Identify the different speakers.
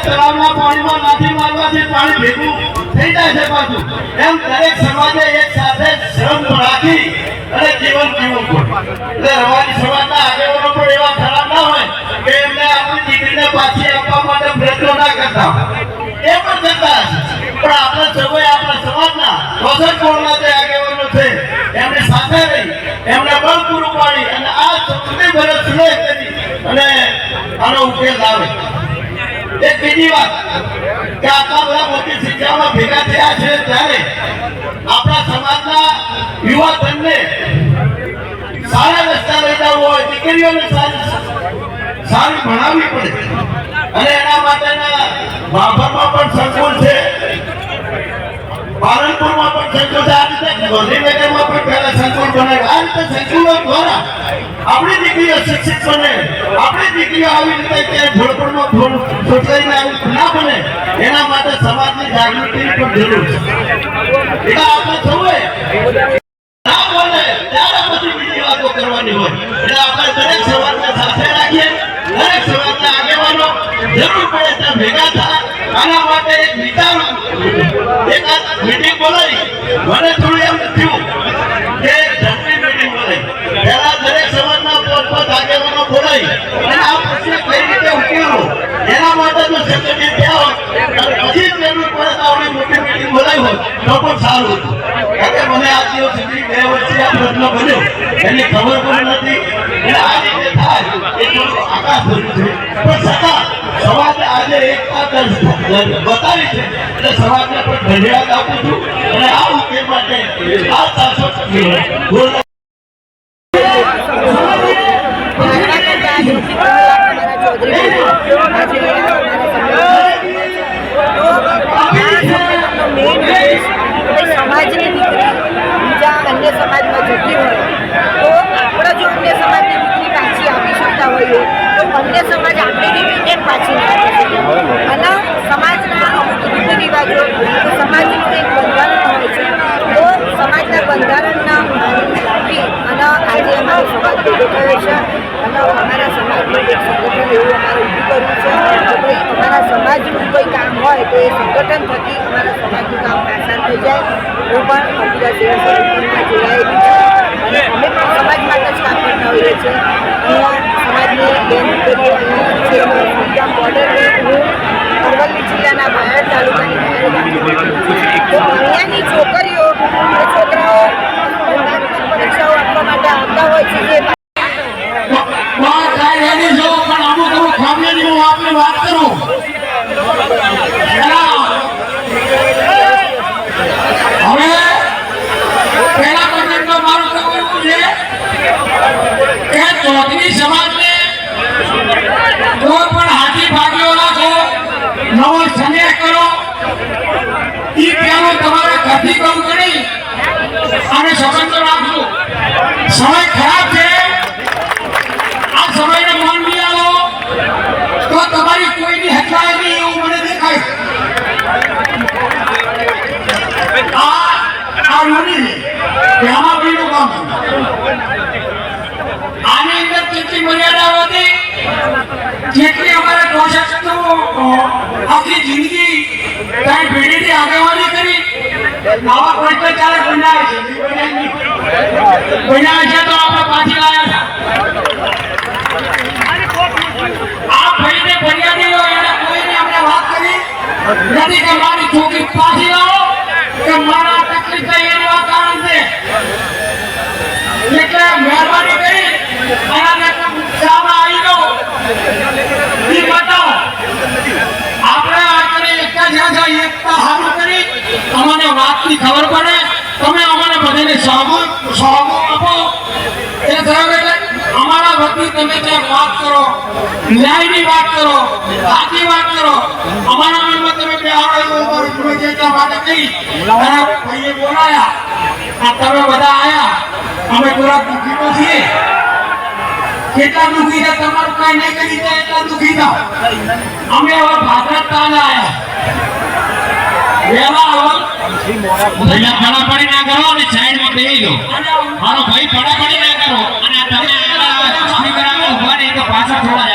Speaker 1: તળાવના પાણીમાં લાઠી મારવાથી પાણી ભેગું થઈ જાય છે પાછું, એમ દરેક સમાજે એક સાથે શ્રમ રાખી અને જીવન જીવવું પડે. એટલે રવાડી સમાજના આગેવાનો પણ એવા ખરાબ ના હોય કે એમને આપણી દીકરીને પાછી આપવા માટે પ્રયત્નો ના કરતા, એ પણ કરતા હશે. પણ આપણે સૌએ આપણા સમાજના 64 કોણના જે આગેવાનો છે એમની સાથે રહી એમને બળ પૂરું પાડી અને આ ચૂંટણી ભરે સુલેહ કરી અને આનો ઉકેલ લાવે. એક બીજી વાત કે આટલા બધા મોટી સંખ્યામાં ભેગા થયા છે ત્યારે આપણા સમાજના યુવા ધનને સારા રસ્તા લઈ જવું હોય, દીકરીઓને સારી ભણાવવી પડે અને એના માટેના ભાભરમાં પણ સંકુલ છે, પાલનપુરમાં પણ સંકુલ છે, આ રીતે ગાંધીનગરમાં પણ પહેલા સંકુલ બનાવ્યા. આ રીતે સંકુલો દ્વારા આપણી દીકરીઓ શિક્ષિત બને, આપણી દીકરીઓ આવી રીતે ક્યાંય ભોળપણમાં છોકરાઈને આવું ના બને એના માટે સમાજની જાગૃતિની પણ જરૂર છે. એટલે આપણે સૌએ ના બોલે ત્યારે પછી બીજી વાતો કરવાની હોય. એટલે આપણે દરેક સમાજને સાથે રાખીએ, દરેક સમાજના આગેવાનો જરૂર પડે ત્યાં ભેગા થાય. આના માટે એક વિચાર એકાદ મીટિંગ બોલાવી મને થોડું એમ થયું કે ઝડપી મીટિંગ બોલાવી પહેલા દરેક સમાજના પોત આગેવાનો બોલાવી અને આ પ્રશ્ન કઈ રીતે ઉકેલવો એના માટે જો સંગઠિત થયા હોય અને પછી જરૂર પડે તો આપણે મોટી મીટિંગ બોલાવી હોય તો પણ સારું હતું. કારણ કે મને આ દિવસ સુધી 2 વર્ષથી આ પ્રશ્ન બન્યો એની ખબર પણ નથી. એટલે આ રીતે થાય એ થોડું આકાશ ભર્યું છે પણ છતાં સમાજે આજે એકતા બતાવી છે એટલે સમાજને પણ ધન્યવાદ આપું છું અને આ ઉકેલ માટે આ શાસક
Speaker 2: સમાજની દીકરી બીજા અન્ય સમાજમાં જતી હોય તો આપણે જો અન્ય સમાજની દીકરી પાછી આપી શકતા હોઈએ તો અન્ય સમાજ આપણી દીકરી કેમ પાછી ના આપી શકે? અને સમાજના અમુક રીતિ રિવાજો તો સમાજનું એક બંધારણ હોય છે તો સમાજના બંધારણના લાગી અને આજે અમારો સમાજ ભેગો થયો છે અને અમારા સમાજનું એક સંગઠન એવું અમારે ઊભું કર્યું છે કે ભાઈ અમારા સમાજનું કોઈ કામ હોય તો એ સંગઠન થકી અમારા સમાજનું કામ આસાન થઈ જાય. હું પણ અબીરા સેવા સમિતિમાં જોડાયેલી છું અને અમે પણ સમાજ માટે જ કામ કરતા હોઈએ છીએ. અહીંયા સમાજની બેન દીકરીઓ છે બોર્ડરની હું અરવલ્લી જિલ્લાના બાયડ તાલુકાની તો અહીંયાની છોકરીઓ અને છોકરાઓ પરીક્ષાઓ આપવા માટે આવતા હોય છે જે
Speaker 1: વાત કરું હવે પહેલા પગલું મારું કહેવું છે કે ચૌધરી સમાજને કોઈ પણ હાથી ભાગીઓ રાખો, નવો સ્નેહ કરો, એ પેલું તમારે ઘરથી કરવું કરી અને સંબંધો રાખવું. સમય ખરાબ છે, આ સમયને મન નહીં આવો તો તમારી કોઈની હત્યા નહીં એવું મને દેખાય. આની અંદર કેટલી મર્યાદાઓ હતી જેટલી અમારે આખી જિંદગી કઈ પેઢીથી આગેવાની કરી આવા ભ્રષ્ટાચાર બનાવે છે તો આપણે પાછી લાયા હતા. આ ભાઈને ફરિયાદી હોય એને કોઈને આપણે વાત કરી નથી કે મારી છોકરી પાછી લાવો કે મારા તકલીફ થઈ એનું આ કારણ છે. એટલે મહેરબાની કરી આને સામા આવી દો ઈ બતાવો. આપણે આજે એક જ એકતા હારું કરી અમને વાતની ખબર પડે, તમે અમને બધાને સહયોગ આપો. એ સહયોગ એટલે અમારા વતી તમે ત્યાં વાત કરો, ન્યાયની વાત કરો, સાચી વાત કરો. અમારા મનમાં તમે બે જે વાત કહી ભાઈએ બોલાયા, આ તમે બધા આયા, અમે થોડા દુઃખી તો છીએ. કેટલા દુઃખી છે તમારું કઈ નહીં કરી જાય એટલા દુઃખી થાવ. અમે હવે ભાજપતા આવ્યા વેલા ફળાફળી ના કરો અને સાઈડમાં બેસી દો. મારો ભાઈ ફળાફળી ના કરો અને તમે ઉભા નહીં તો પાછા થોડા